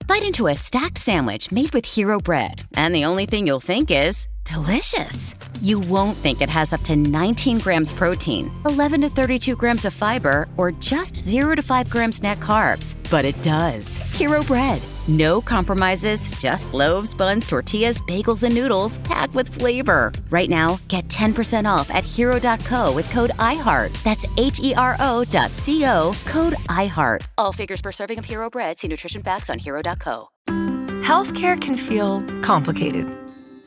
Bite into a stacked sandwich made with Hero Bread, and the only thing you'll think is delicious. You won't think it has up to 19 grams protein, 11 to 32 grams of fiber, or just 0 to 5 grams net carbs. But it does. Hero Bread. No compromises, just loaves, buns, tortillas, bagels, and noodles packed with flavor. Right now, get 10% off at hero.co with code IHEART. That's HERO.co, code IHEART. All figures per serving of Hero Bread. See nutrition facts on hero.co. Healthcare can feel complicated.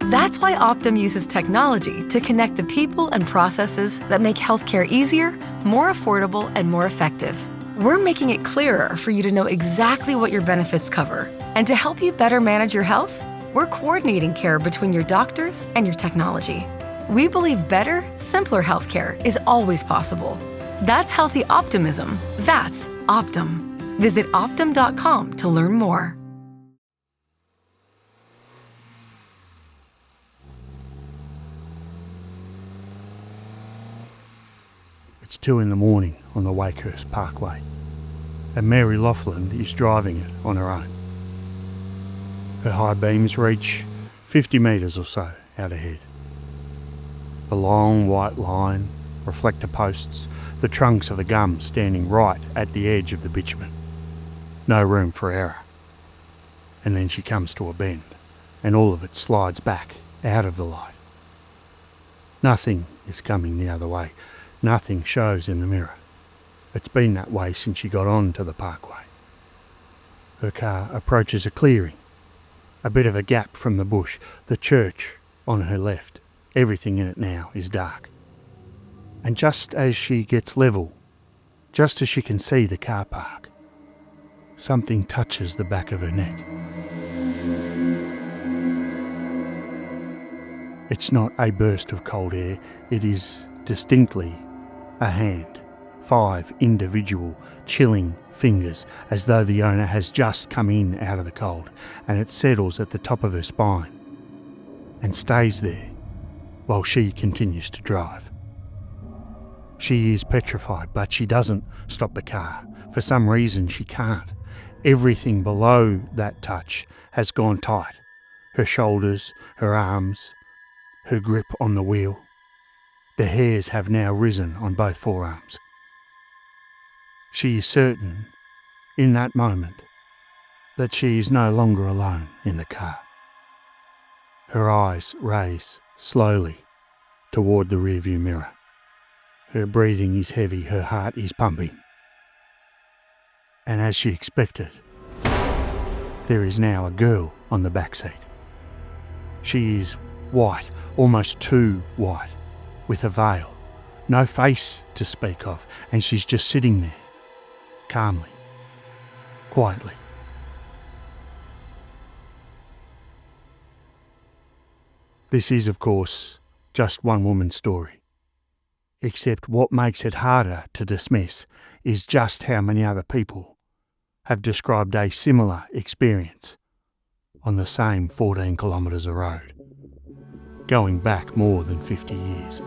That's why Optum uses technology to connect the people and processes that make healthcare easier, more affordable, and more effective. We're making it clearer for you to know exactly what your benefits cover. And to help you better manage your health, we're coordinating care between your doctors and your technology. We believe better, simpler healthcare is always possible. That's healthy optimism. That's Optum. Visit Optum.com to learn more. It's 2 in the morning on the Wakehurst Parkway, and Mary Laughlin is driving it on her own. Her high beams reach 50 metres or so out ahead. The long white line, reflector posts, the trunks of the gum standing right at the edge of the bitumen. No room for error. And then she comes to a bend, and all of it slides back out of the light. Nothing is coming the other way. Nothing shows in the mirror. It's been that way since she got on to the parkway. Her car approaches a clearing, a bit of a gap from the bush, the church on her left. Everything in it now is dark. And just as she gets level, just as she can see the car park, something touches the back of her neck. It's not a burst of cold air, it is distinctly a hand, 5 individual chilling fingers, as though the owner has just come in out of the cold, and it settles at the top of her spine and stays there while she continues to drive. She is petrified, but she doesn't stop the car. For some reason she can't. Everything below that touch has gone tight. Her shoulders, her arms, her grip on the wheel. The hairs have now risen on both forearms. She is certain, in that moment, that she is no longer alone in the car. Her eyes raise slowly toward the rearview mirror. Her breathing is heavy, her heart is pumping. And as she expected, there is now a girl on the back seat. She is white, almost too white, with a veil, no face to speak of, and she's just sitting there, calmly, quietly. This is, of course, just one woman's story. Except what makes it harder to dismiss is just how many other people have described a similar experience on the same 14 kilometres of road, going back more than 50 years.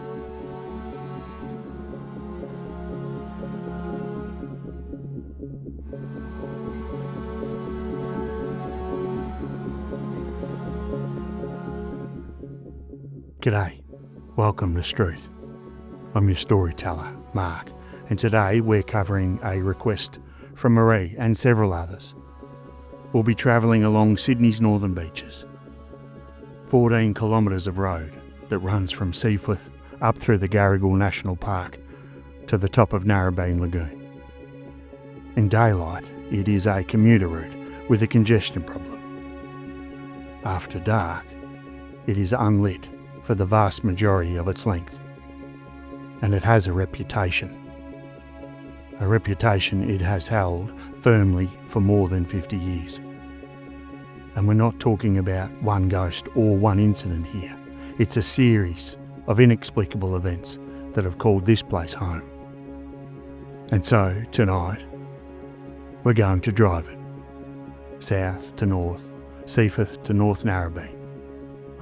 G'day, welcome to Struth. I'm your storyteller, Mark, and today we're covering a request from Marie and several others. We'll be travelling along Sydney's northern beaches. 14 kilometres of road that runs from Seaforth up through the Garigal National Park to the top of Narrabeen Lagoon. In daylight, it is a commuter route with a congestion problem. After dark, it is unlit for the vast majority of its length. And it has a reputation it has held firmly for more than 50 years. And we're not talking about one ghost or one incident here. It's a series of inexplicable events that have called this place home. And so, tonight, we're going to drive it. South to north, Seaforth to North Narrabeen.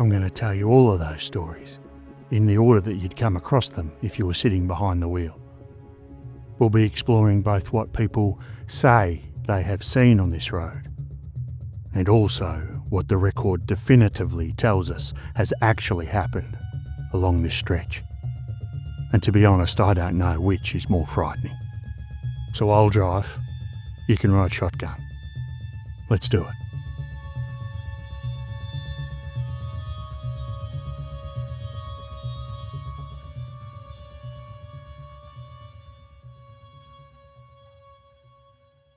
I'm going to tell you all of those stories, in the order that you'd come across them if you were sitting behind the wheel. We'll be exploring both what people say they have seen on this road, and also what the record definitively tells us has actually happened along this stretch. And to be honest, I don't know which is more frightening. So I'll drive, you can ride shotgun. Let's do it.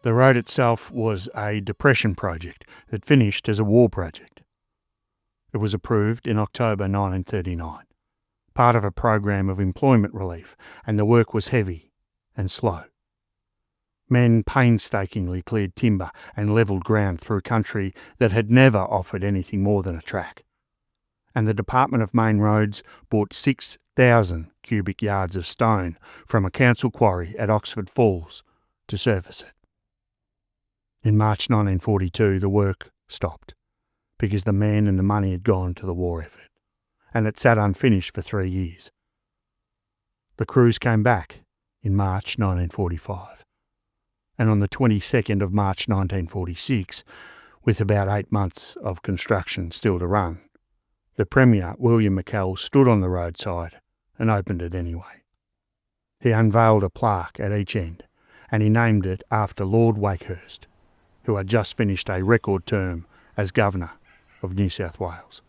The road itself was a depression project that finished as a war project. It was approved in October 1939, part of a program of employment relief, and the work was heavy and slow. Men painstakingly cleared timber and levelled ground through country that had never offered anything more than a track. And the Department of Main Roads bought 6,000 cubic yards of stone from a council quarry at Oxford Falls to surface it. In March 1942, the work stopped because the men and the money had gone to the war effort, and it sat unfinished for 3 years. The crews came back in March 1945, and on the 22nd of March 1946, with about 8 months of construction still to run, the Premier, William McKell, stood on the roadside and opened it anyway. He unveiled a plaque at each end, and he named it after Lord Wakehurst, who had just finished a record term as Governor of New South Wales.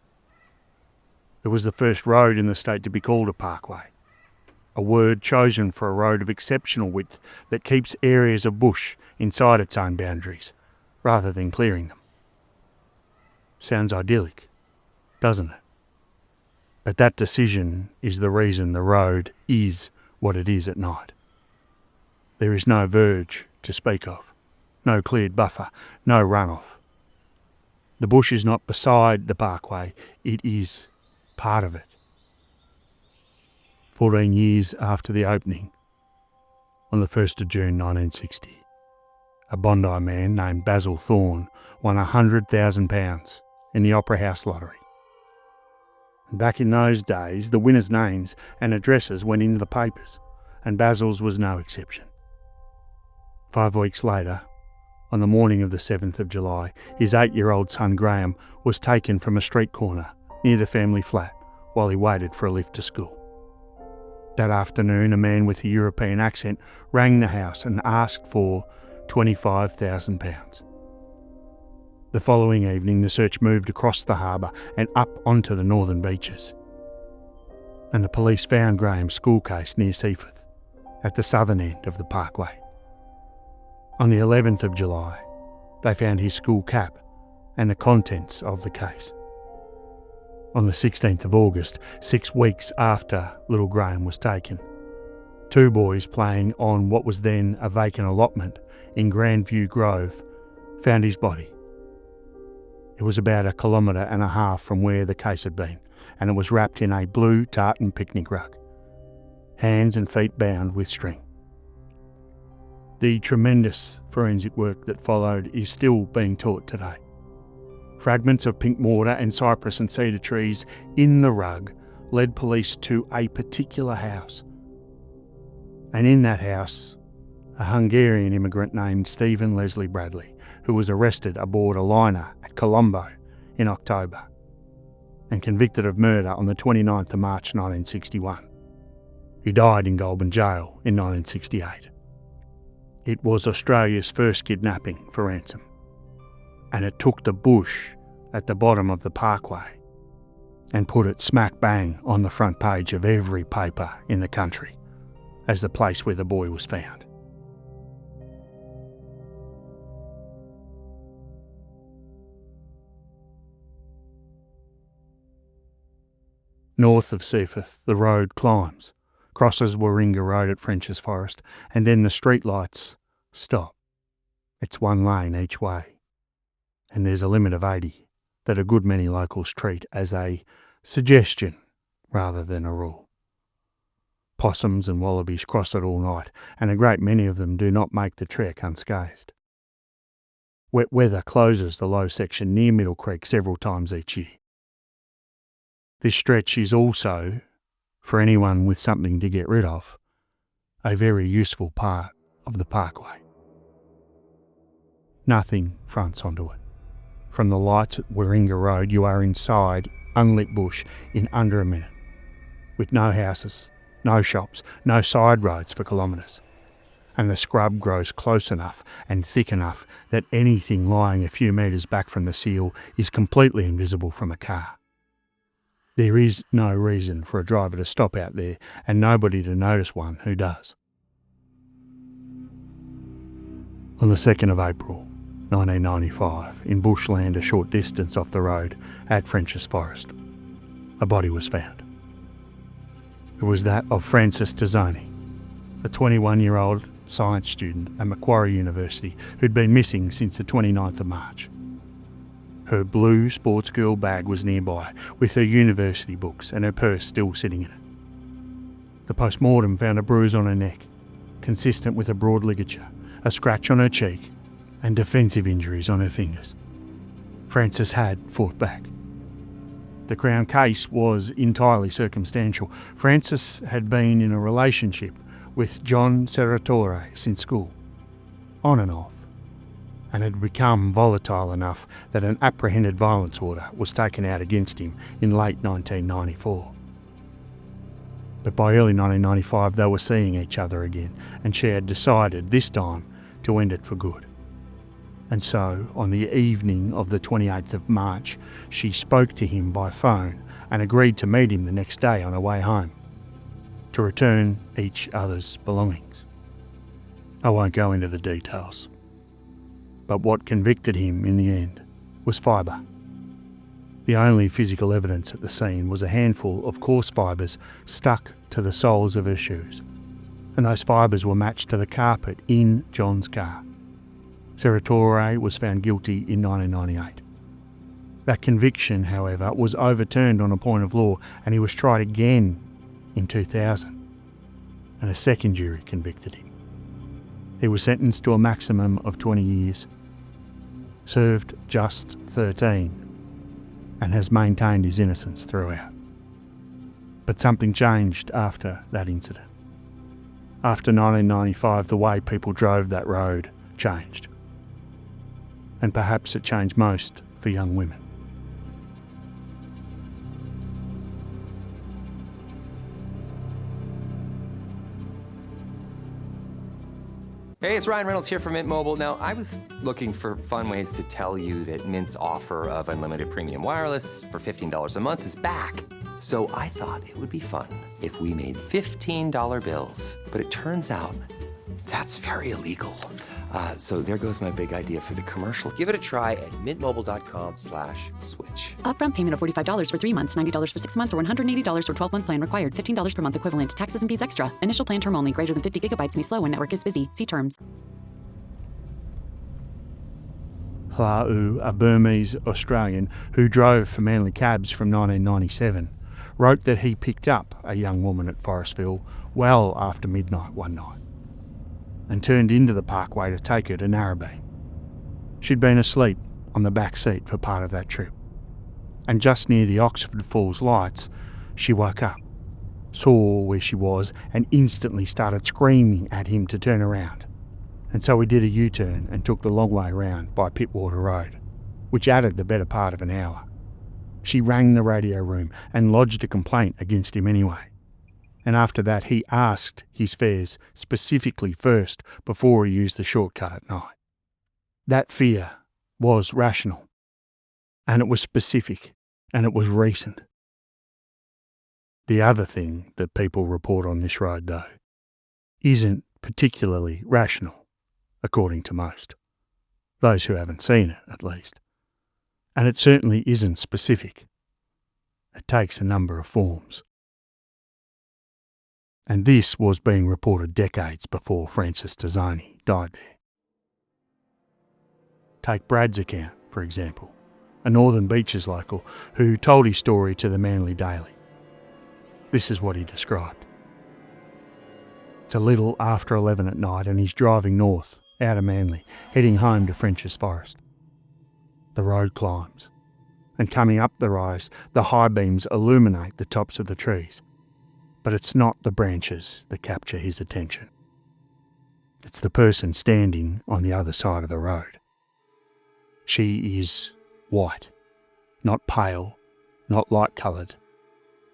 It was the first road in the state to be called a parkway, a word chosen for a road of exceptional width that keeps areas of bush inside its own boundaries, rather than clearing them. Sounds idyllic, doesn't it? But that decision is the reason the road is what it is at night. There is no verge to speak of. No cleared buffer, no runoff. The bush is not beside the parkway, it is part of it. 14 years after the opening, on the 1st of June 1960, a Bondi man named Basil Thorne won £100,000 in the Opera House lottery. And back in those days, the winners' names and addresses went into the papers, and Basil's was no exception. 5 weeks later, on the morning of the 7th of July, his 8-year-old son Graham was taken from a street corner near the family flat while he waited for a lift to school. That afternoon, a man with a European accent rang the house and asked for £25,000. The following evening, the search moved across the harbour and up onto the northern beaches. And the police found Graham's school case near Seaforth, at the southern end of the parkway. On the 11th of July, they found his school cap and the contents of the case. On the 16th of August, 6 weeks after little Graham was taken, 2 boys playing on what was then a vacant allotment in Grandview Grove found his body. It was about 1.5 kilometres from where the case had been, and it was wrapped in a blue tartan picnic rug, hands and feet bound with string. The tremendous forensic work that followed is still being taught today. Fragments of pink mortar and cypress and cedar trees in the rug led police to a particular house. And in that house, a Hungarian immigrant named Stephen Leslie Bradley, who was arrested aboard a liner at Colombo in October and convicted of murder on the 29th of March 1961. He died in Goulburn Jail in 1968. It was Australia's first kidnapping for ransom, and it took the bush at the bottom of the parkway and put it smack bang on the front page of every paper in the country as the place where the boy was found. North of Seaforth, the road climbs, crosses Warringah Road at French's Forest, and then the streetlights stop. It's 1 lane each way, and there's a limit of 80 that a good many locals treat as a suggestion rather than a rule. Possums and wallabies cross it all night, and a great many of them do not make the trek unscathed. Wet weather closes the low section near Middle Creek several times each year. This stretch is also, for anyone with something to get rid of, a very useful part of the parkway. Nothing fronts onto it, From the lights at Warringah Road, you are inside unlit bush in under a minute, with no houses, no shops, no side roads for kilometres. And the scrub grows close enough and thick enough that anything lying a few metres back from the seal is completely invisible from a car. There is no reason for a driver to stop out there and nobody to notice one who does. On the 2nd of April, 1995, in bushland a short distance off the road at French's Forest, a body was found. It was that of Frances Tazzoni, a 21-year-old science student at Macquarie University who'd been missing since the 29th of March. Her blue sports girl bag was nearby, with her university books and her purse still sitting in it. The post-mortem found a bruise on her neck, consistent with a broad ligature, a scratch on her cheek, and defensive injuries on her fingers. Frances had fought back. The Crown case was entirely circumstantial. Frances had been in a relationship with John Serratore since school, on and off, and had become volatile enough that an apprehended violence order was taken out against him in late 1994. But by early 1995 they were seeing each other again, and she had decided this time to end it for good. And so, on the evening of the 28th of March, she spoke to him by phone and agreed to meet him the next day on her way home, to return each other's belongings. I won't go into the details, but what convicted him in the end was fibre. The only physical evidence at the scene was a handful of coarse fibres stuck to the soles of her shoes, and those fibres were matched to the carpet in John's car. Serratore was found guilty in 1998. That conviction, however, was overturned on a point of law, and he was tried again in 2000, and a second jury convicted him. He was sentenced to a maximum of 20 years, served just 13, and has maintained his innocence throughout. But something changed after that incident. After 1995, the way people drove that road changed. And perhaps it changed most for young women. Hey, it's Ryan Reynolds here from Mint Mobile. Now, I was looking for fun ways to tell you that Mint's offer of unlimited premium wireless for $15 a month is back. So I thought it would be fun if we made $15 bills. But it turns out that's very illegal. So there goes my big idea for the commercial. Give it a try at mintmobile.com/switch. Upfront payment of $45 for 3 months, $90 for 6 months, or $180 for 12-month plan required. $15 per month equivalent. Taxes and fees extra. Initial plan term only. Greater than 50 gigabytes may slow when network is busy. See terms. Hlau, a Burmese Australian who drove for Manly Cabs from 1997, wrote that he picked up a young woman at Forestville well after midnight one night and turned into the parkway to take her to Narrabeen. She'd been asleep on the back seat for part of that trip, and just near the Oxford Falls lights, she woke up, saw where she was, and instantly started screaming at him to turn around. And so he did a U-turn and took the long way round by Pittwater Road, which added the better part of an hour. She rang the radio room and lodged a complaint against him anyway. And after that, he asked his fares specifically first before he used the shortcut at night. That fear was rational, and it was specific, and it was recent. The other thing that people report on this road, though, isn't particularly rational, according to most. Those who haven't seen it, at least. And it certainly isn't specific. It takes a number of forms. And this was being reported decades before Frances Tazzoni died there. Take Brad's account, for example, a Northern Beaches local who told his story to the Manly Daily. This is what he described. It's a little after 11 at night and he's driving north, out of Manly, heading home to French's Forest. The road climbs, and coming up the rise, the high beams illuminate the tops of the trees. But it's not the branches that capture his attention. It's the person standing on the other side of the road. She is White. Not pale, not light-coloured.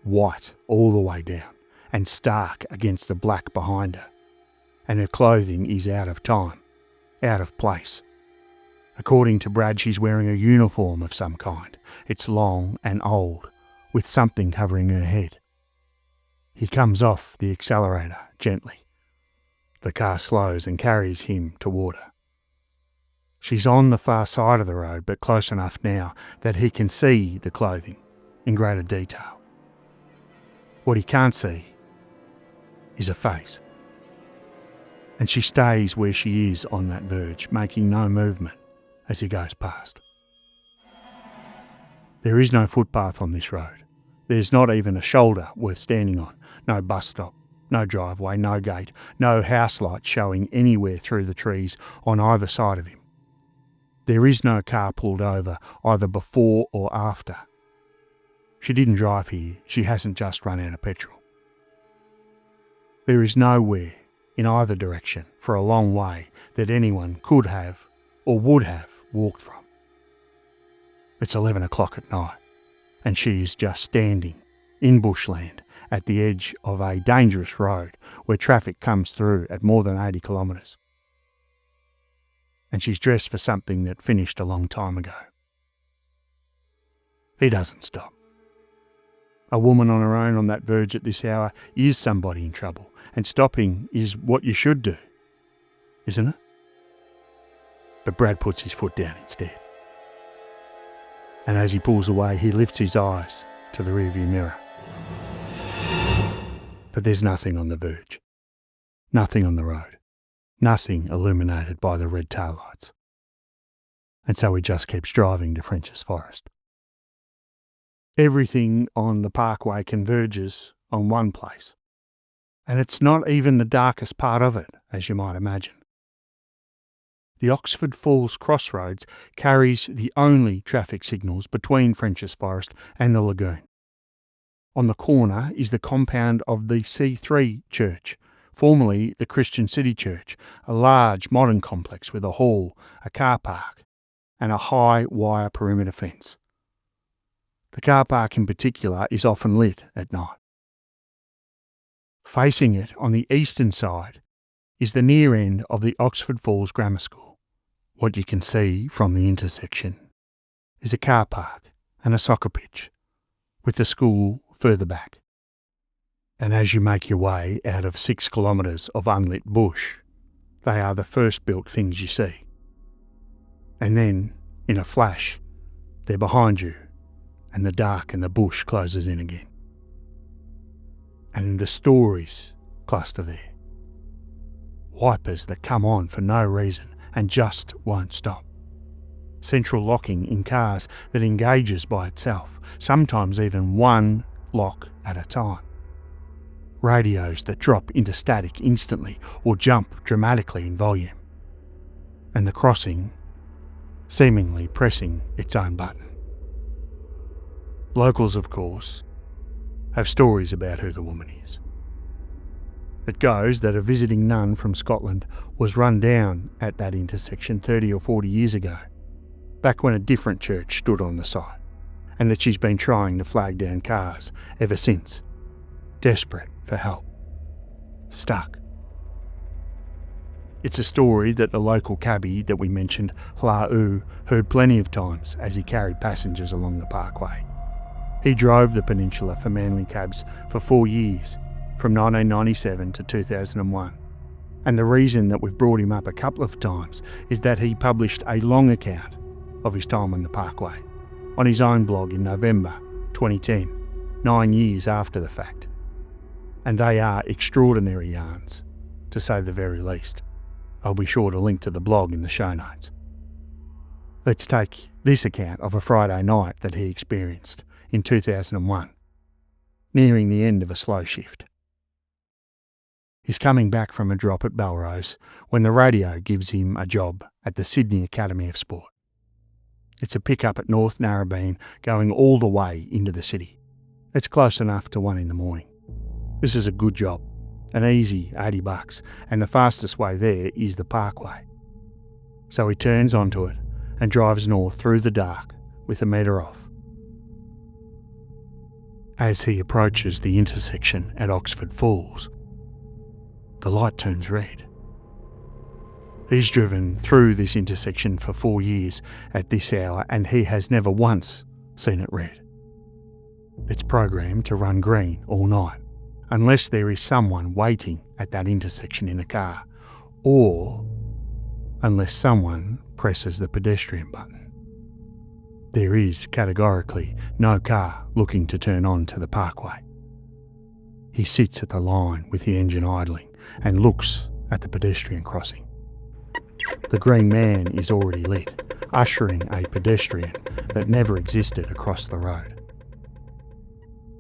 White all the way down, and stark against the black behind her. And her clothing is out of time, out of place. According to Brad, she's wearing a uniform of some kind. It's long and old, with something covering her head. He comes off the accelerator gently. The car slows and carries him toward her. She's on the far side of the road, but close enough now that he can see the clothing in greater detail. What he can't see is a face. And she stays where she is on that verge, making no movement as he goes past. There is no footpath on this road. There's not even a shoulder worth standing on. No bus stop, no driveway, no gate, no house light showing anywhere through the trees on either side of him. There is no car pulled over either before or after. She didn't drive here. She hasn't just run out of petrol. There is nowhere in either direction for a long way that anyone could have or would have walked from. It's 11 o'clock at night, and she is just standing in bushland at the edge of a dangerous road where traffic comes through at more than 80 kilometres. And she's dressed for something that finished a long time ago. He doesn't stop. A woman on her own on that verge at this hour is somebody in trouble, and stopping is what you should do, isn't it? But Brad puts his foot down instead. And as he pulls away, he lifts his eyes to the rearview mirror. But there's nothing on the verge. Nothing on the road. Nothing illuminated by the red taillights. And so he just keeps driving to French's Forest. Everything on the parkway converges on one place. And it's not even the darkest part of it, as you might imagine. The Oxford Falls Crossroads carries the only traffic signals between French's Forest and the lagoon. On the corner is the compound of the C3 Church, formerly the Christian City Church, a large modern complex with a hall, a car park, and a high wire perimeter fence. The car park in particular is often lit at night. Facing it on the eastern side is the near end of the Oxford Falls Grammar School. What you can see from the intersection is a car park and a soccer pitch, with the school further back. And as you make your way out of 6 kilometres of unlit bush, they are the first built things you see. And then, in a flash, they're behind you, and the dark and the bush closes in again. And the stories cluster there. Wipers that come on for no reason and just won't stop. Central locking in cars that engages by itself, sometimes even one lock at a time. Radios that drop into static instantly or jump dramatically in volume. And the crossing seemingly pressing its own button. Locals, of course, have stories about who the woman is. It goes that a visiting nun from Scotland was run down at that intersection 30 or 40 years ago, back when a different church stood on the site, and that she's been trying to flag down cars ever since, desperate for help. Stuck. It's a story that the local cabbie that we mentioned, Hla-U, heard plenty of times as he carried passengers along the parkway. He drove the peninsula for Manly Cabs for 4 years, from 1997 to 2001. And the reason that we've brought him up a couple of times is that he published a long account of his time on the parkway on his own blog in November 2010, 9 years after the fact. And they are extraordinary yarns, to say the very least. I'll be sure to link to the blog in the show notes. Let's take this account of a Friday night that he experienced in 2001, nearing the end of a slow shift. He's coming back from a drop at Belrose when the radio gives him a job at the Sydney Academy of Sport. It's a pickup at North Narrabeen going all the way into the city. It's close enough to 1 a.m. This is a good job, an easy $80, and the fastest way there is the parkway. So he turns onto it and drives north through the dark, with a metre off. As he approaches the intersection at Oxford Falls, the light turns red. He's driven through this intersection for 4 years at this hour, and he has never once seen it red. It's programmed to run green all night, unless there is someone waiting at that intersection in a car, or unless someone presses the pedestrian button. There is categorically no car looking to turn on to the parkway. He sits at the line with the engine idling and looks at the pedestrian crossing. The green man is already lit, ushering a pedestrian that never existed across the road.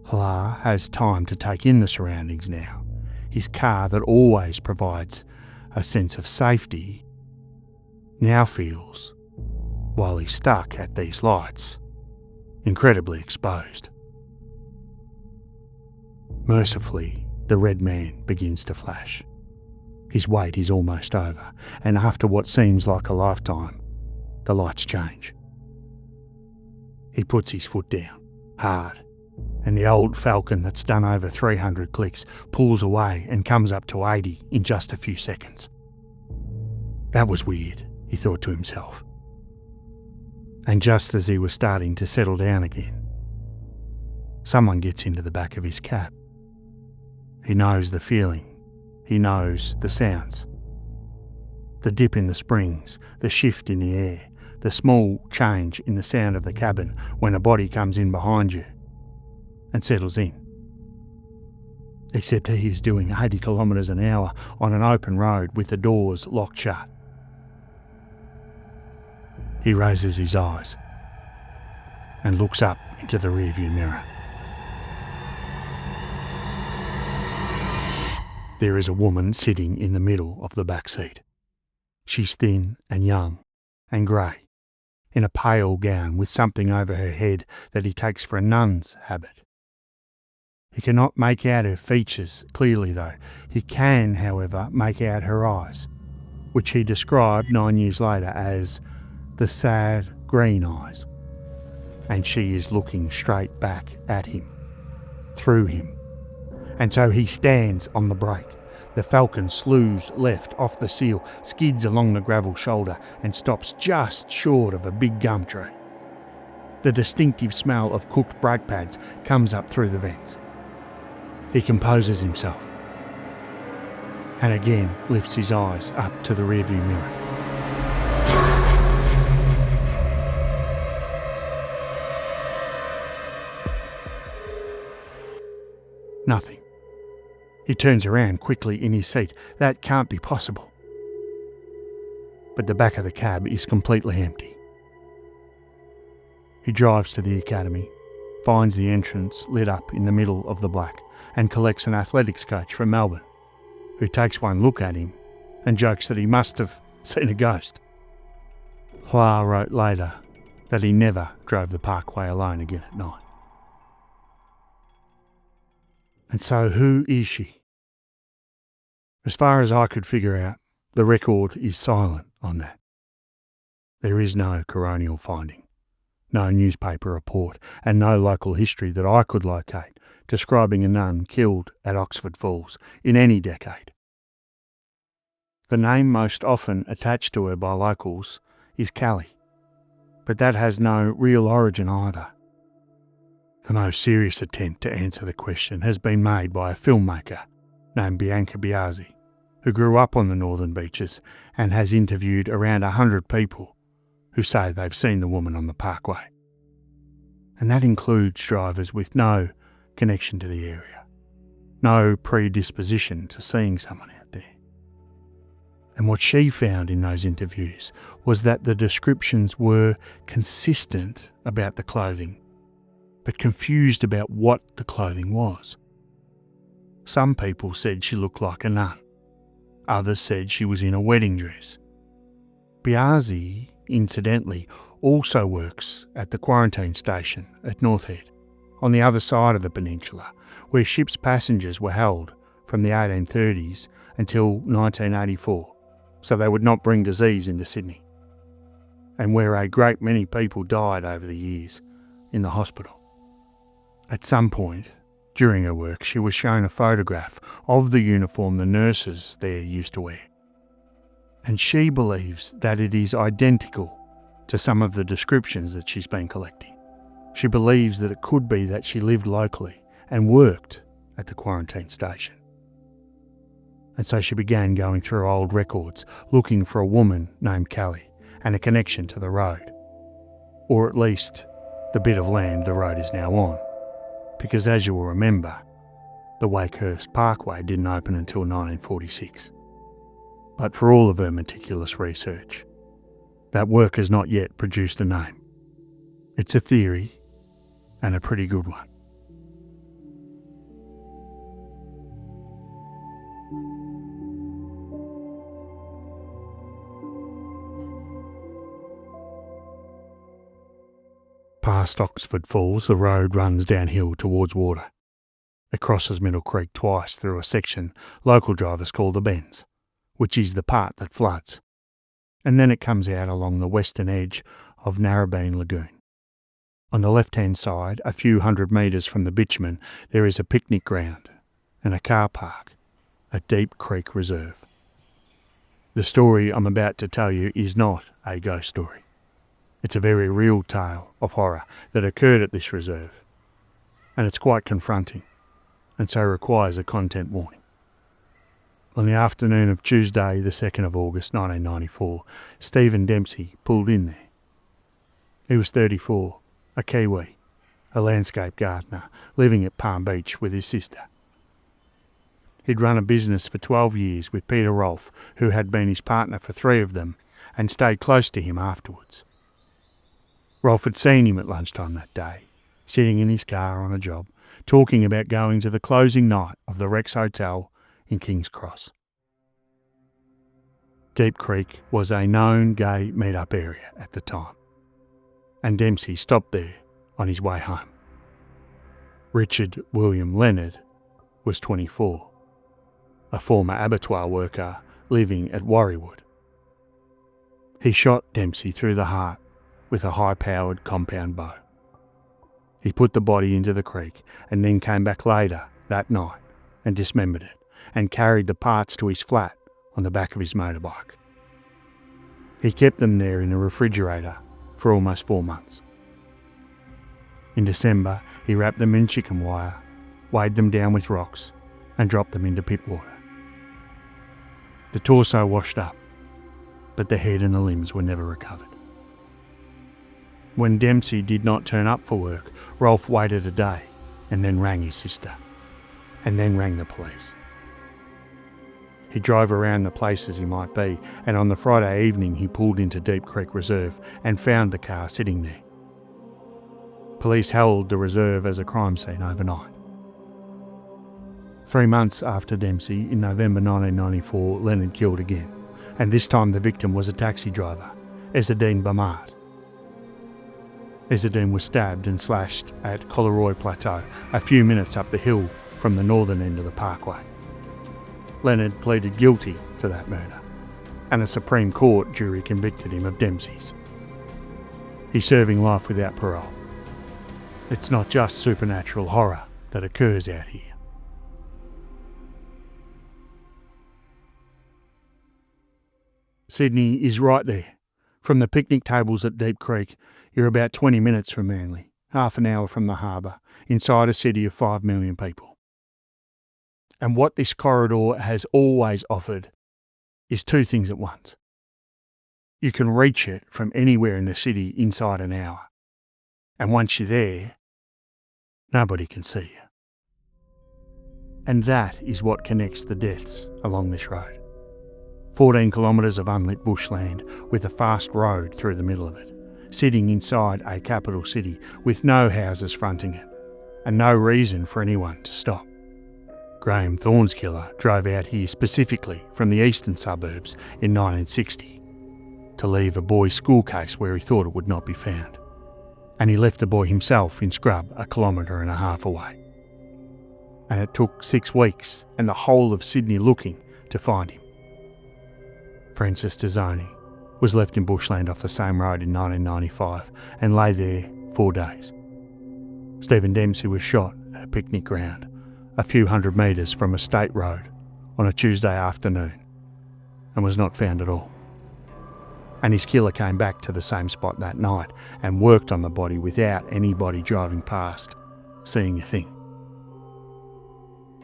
Hla has time to take in the surroundings now. His car that always provides a sense of safety now feels, while he's stuck at these lights, incredibly exposed. Mercifully, the red man begins to flash. His wait is almost over, and after what seems like a lifetime, the lights change. He puts his foot down, hard, and the old Falcon that's done over 300 clicks pulls away and comes up to 80 in just a few seconds. That was weird, he thought to himself. And just as he was starting to settle down again, someone gets into the back of his cab. He knows the feeling. He knows the sounds. The dip in the springs, the shift in the air, the small change in the sound of the cabin when a body comes in behind you and settles in. Except he is doing 80 kilometres an hour on an open road with the doors locked shut. He raises his eyes and looks up into the rearview mirror. There is a woman sitting in the middle of the back seat. She's thin and young and grey, in a pale gown with something over her head that he takes for a nun's habit. He cannot make out her features clearly though. He can, however, make out her eyes, which he described 9 years later as the sad green eyes. And she is looking straight back at him, through him. And so he stands on the brake. The Falcon slews left off the seal, skids along the gravel shoulder and stops just short of a big gum tree. The distinctive smell of cooked brake pads comes up through the vents. He composes himself and again lifts his eyes up to the rearview mirror. Nothing. He turns around quickly in his seat. That can't be possible. But the back of the cab is completely empty. He drives to the academy, finds the entrance lit up in the middle of the black, and collects an athletics coach from Melbourne, who takes one look at him and jokes that he must have seen a ghost. Hla wrote later that he never drove the parkway alone again at night. And so who is she? As far as I could figure out, the record is silent on that. There is no coronial finding, no newspaper report, and no local history that I could locate describing a nun killed at Oxford Falls in any decade. The name most often attached to her by locals is Callie, but that has no real origin either. The most serious attempt to answer the question has been made by a filmmaker named Bianca Biazzi, who grew up on the northern beaches and has interviewed around 100 people who say they've seen the woman on the parkway. And that includes drivers with no connection to the area, no predisposition to seeing someone out there. And what she found in those interviews was that the descriptions were consistent about the clothing, but confused about what the clothing was. Some people said she looked like a nun. Others said she was in a wedding dress. Biazzi, incidentally, also works at the quarantine station at North Head, on the other side of the peninsula, where ships' passengers were held from the 1830s until 1984, so they would not bring disease into Sydney. and where a great many people died over the years in the hospital. At some point during her work, she was shown a photograph of the uniform the nurses there used to wear, and she believes that it is identical to some of the descriptions that she's been collecting. She believes that it could be that she lived locally and worked at the quarantine station. And so she began going through old records, looking for a woman named Kelly and a connection to the road, or at least the bit of land the road is now on. Because as you will remember, the Wakehurst Parkway didn't open until 1946. But for all of her meticulous research, that work has not yet produced a name. It's a theory, and a pretty good one. Past Oxford Falls, the road runs downhill towards water. It crosses Middle Creek twice through a section local drivers call the Bends, which is the part that floods, and then it comes out along the western edge of Narrabeen Lagoon. On the left-hand side, a few 100 metres from the bitumen, there is a picnic ground and a car park at Deep Creek Reserve. The story I'm about to tell you is not a ghost story. It's a very real tale of horror that occurred at this reserve, and it's quite confronting, and so requires a content warning. On the afternoon of Tuesday, the 2nd of August 1994, Stephen Dempsey pulled in there. He was 34, a Kiwi, a landscape gardener, living at Palm Beach with his sister. He'd run a business for 12 years with Peter Rolfe, who had been his partner for 3 of them, and stayed close to him afterwards. Rolfe had seen him at lunchtime that day, sitting in his car on a job, talking about going to the closing night of the Rex Hotel in King's Cross. Deep Creek was a known gay meet-up area at the time, and Dempsey stopped there on his way home. Richard William Leonard was 24, a former abattoir worker living at Warriewood. He shot Dempsey through the heart with a high-powered compound bow. He put the body into the creek and then came back later that night and dismembered it and carried the parts to his flat on the back of his motorbike. He kept them there in a refrigerator for almost 4 months. In December, he wrapped them in chicken wire, weighed them down with rocks, and dropped them into pit water. The torso washed up, but the head and the limbs were never recovered. When Dempsey did not turn up for work, Rolfe waited a day and then rang his sister, and then rang the police. He drove around the places he might be, and on the Friday evening he pulled into Deep Creek Reserve and found the car sitting there. Police held the reserve as a crime scene overnight. 3 months after Dempsey, in November 1994, Leonard killed again, and this time the victim was a taxi driver, Ezzeddine Bamart. Ezzeddine was stabbed and slashed at Collaroy Plateau, a few minutes up the hill from the northern end of the parkway. Leonard pleaded guilty to that murder, and a Supreme Court jury convicted him of Dempsey's. He's serving life without parole. It's not just supernatural horror that occurs out here. Sydney is right there. From the picnic tables at Deep Creek, you're about 20 minutes from Manly, half an hour from the harbour, inside a city of 5 million people. And what this corridor has always offered is 2 things at once. You can reach it from anywhere in the city inside an hour. And once you're there, nobody can see you. And that is what connects the deaths along this road. 14 kilometres of unlit bushland with a fast road through the middle of it, sitting inside a capital city with no houses fronting it, and no reason for anyone to stop. Graham Thorne's killer drove out here specifically from the eastern suburbs in 1960 to leave a boy's school case where he thought it would not be found. And he left the boy himself in scrub 1.5 kilometres away. And it took 6 weeks and the whole of Sydney looking to find him. Francis Tazzoni, was left in bushland off the same road in 1995 and lay there 4 days. Stephen Dempsey was shot at a picnic ground a few hundred metres from a state road on a Tuesday afternoon and was not found at all. And his killer came back to the same spot that night and worked on the body without anybody driving past seeing a thing.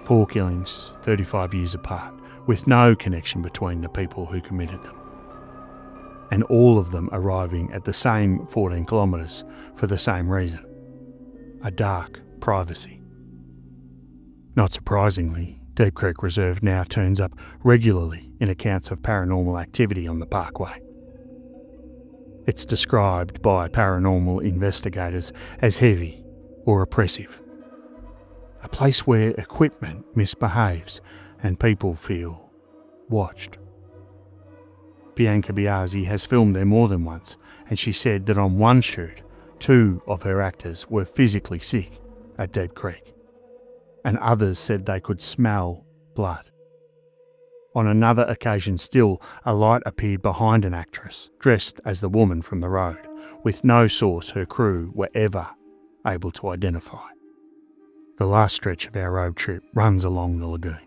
4 killings, 35 years apart, with no connection between the people who committed them. And all of them arriving at the same 14 kilometres for the same reason: a dark privacy. Not surprisingly, Deep Creek Reserve now turns up regularly in accounts of paranormal activity on the parkway. It's described by paranormal investigators as heavy or oppressive. A place where equipment misbehaves and people feel watched. Bianca Biazzi has filmed there more than once, and she said that on one shoot, 2 of her actors were physically sick at Deep Creek, and others said they could smell blood. On another occasion still, a light appeared behind an actress, dressed as the woman from the road, with no source her crew were ever able to identify. The last stretch of our road trip runs along the lagoon.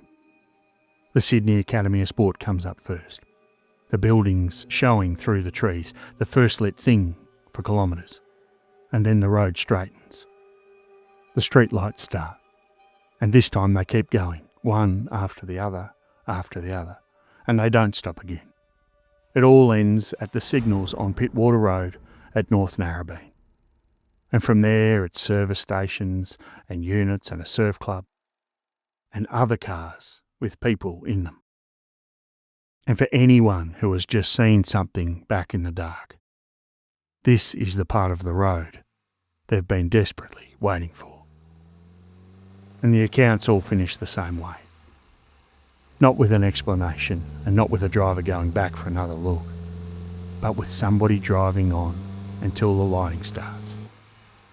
The Sydney Academy of Sport comes up first, the buildings showing through the trees, the first lit thing for kilometres, and then the road straightens. The street lights start, and this time they keep going, one after the other, and they don't stop again. It all ends at the signals on Pittwater Road at North Narrabeen. And from there it's service stations and units and a surf club and other cars with people in them. And for anyone who has just seen something back in the dark, this is the part of the road they've been desperately waiting for. And the accounts all finish the same way. Not with an explanation and not with a driver going back for another look, but with somebody driving on until the lighting starts.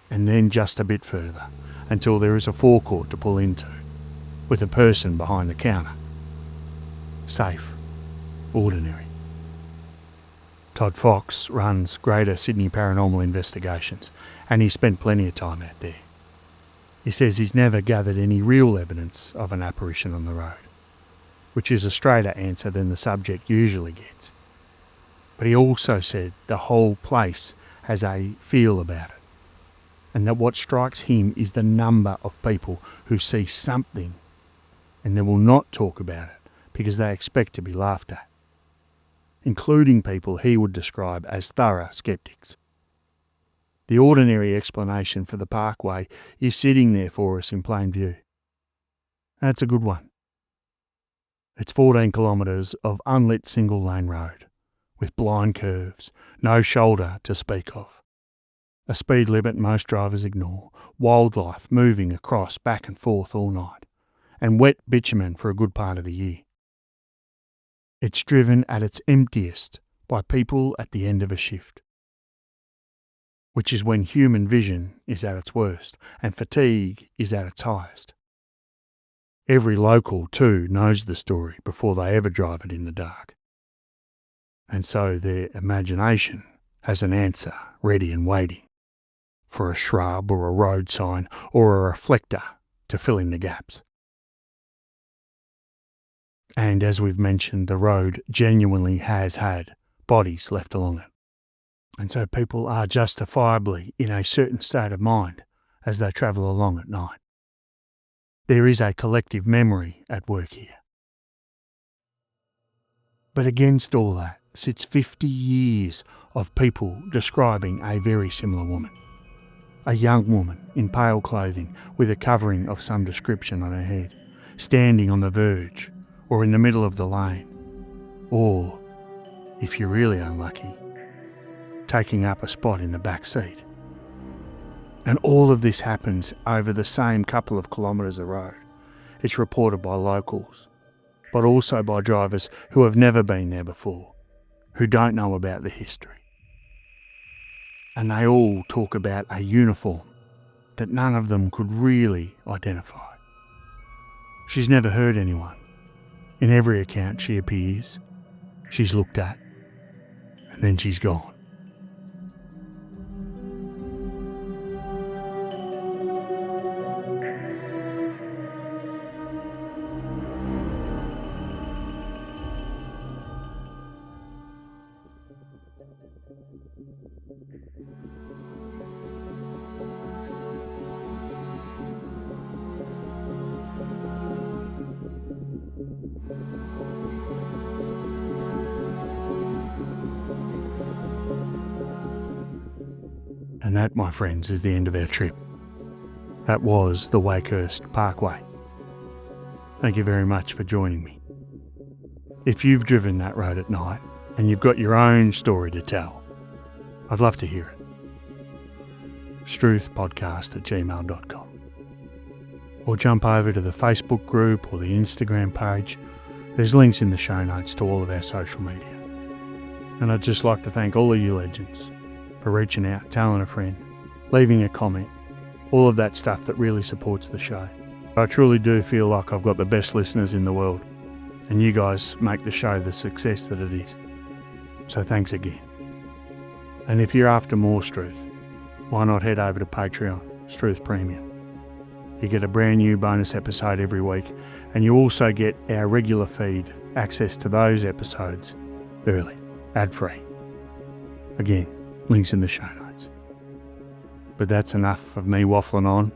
And then just a bit further until there is a forecourt to pull into, with a person behind the counter. Safe, ordinary. Todd Fox runs Greater Sydney Paranormal Investigations, and he's spent plenty of time out there. He says he's never gathered any real evidence of an apparition on the road, which is a straighter answer than the subject usually gets. But he also said the whole place has a feel about it, and that what strikes him is the number of people who see something and then will not talk about it because they expect to be laughed at, including people he would describe as thorough skeptics. The ordinary explanation for the parkway is sitting there for us in plain view. That's a good one. It's 14 kilometres of unlit single-lane road, with blind curves, no shoulder to speak of. A speed limit most drivers ignore, wildlife moving across back and forth all night, and wet bitumen for a good part of the year. It's driven at its emptiest by people at the end of a shift, which is when human vision is at its worst and fatigue is at its highest. Every local, too, knows the story before they ever drive it in the dark. And so their imagination has an answer ready and waiting for a shrub or a road sign or a reflector to fill in the gaps. And as we've mentioned, the road genuinely has had bodies left along it. And so people are justifiably in a certain state of mind as they travel along at night. There is a collective memory at work here. But against all that sits 50 years of people describing a very similar woman. A young woman in pale clothing with a covering of some description on her head, standing on the verge or in the middle of the lane, or, if you're really unlucky, taking up a spot in the back seat. And all of this happens over the same couple of kilometres of road. It's reported by locals, but also by drivers who have never been there before, who don't know about the history. And they all talk about a uniform that none of them could really identify. She's never heard anyone. In every account she appears, she's looked at, and then she's gone. And that, my friends, is the end of our trip. That was the Wakehurst Parkway. Thank you very much for joining me. If you've driven that road at night and you've got your own story to tell, I'd love to hear it. struthpodcast@gmail.com. Or jump over to the Facebook group or the Instagram page. There's links in the show notes to all of our social media. And I'd just like to thank all of you legends for reaching out, telling a friend, leaving a comment, all of that stuff that really supports the show. I truly do feel like I've got the best listeners in the world, and you guys make the show the success that it is. So thanks again. And if you're after more Struth, why not head over to Patreon, Struth Premium. You get a brand new bonus episode every week, and you also get our regular feed, access to those episodes early, ad-free. Again, links in the show notes. But that's enough of me waffling on.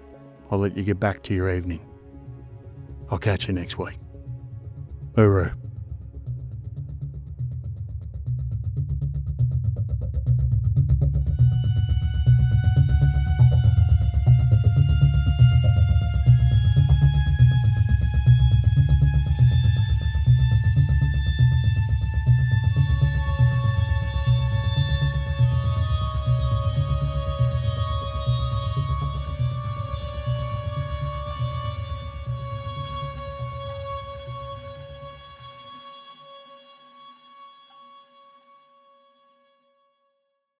I'll let you get back to your evening. I'll catch you next week. Hooroo.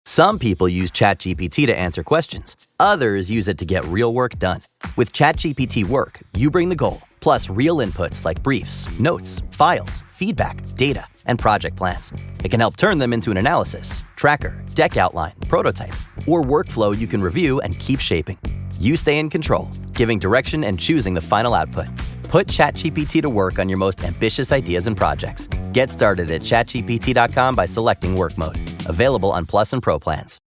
Some people use ChatGPT to answer questions. Others use it to get real work done. With ChatGPT Work, you bring the goal, plus real inputs like briefs, notes, files, feedback, data, and project plans. It can help turn them into an analysis, tracker, deck outline, prototype, or workflow you can review and keep shaping. You stay in control, giving direction and choosing the final output. Put ChatGPT to work on your most ambitious ideas and projects. Get started at chatgpt.com by selecting Work Mode. Available on Plus and Pro plans.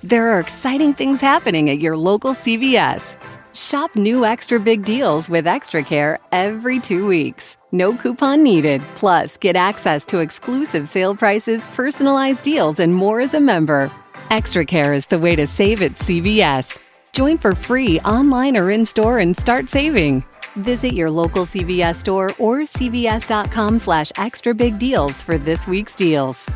There are exciting things happening at your local CVS. Shop new extra big deals with Extra Care every 2 weeks. No coupon needed. Plus, get access to exclusive sale prices, personalized deals, and more as a member. Extra Care is the way to save at CVS. Join for free online or in-store and start saving. Visit your local CVS store or cvs.com/extra big deals for this week's deals.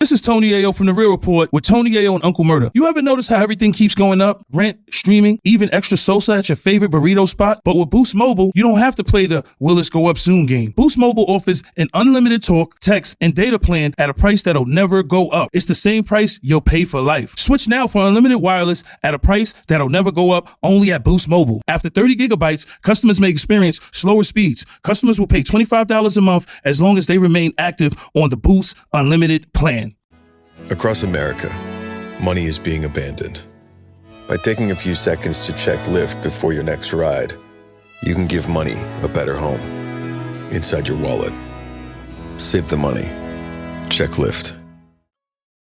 This is Tony Ayo from The Real Report with Tony Ayo and Uncle Murder. You ever notice how everything keeps going up? Rent, streaming, even extra salsa at your favorite burrito spot? But with Boost Mobile, you don't have to play the will this go up soon game. Boost Mobile offers an unlimited talk, text, and data plan at a price that'll never go up. It's the same price you'll pay for life. Switch now for unlimited wireless at a price that'll never go up, only at Boost Mobile. After 30 gigabytes, customers may experience slower speeds. Customers will pay $25 a month as long as they remain active on the Boost Unlimited plan. Across America, money is being abandoned. By taking a few seconds to check Lyft before your next ride, you can give money a better home inside your wallet. Save the money. Check Lyft.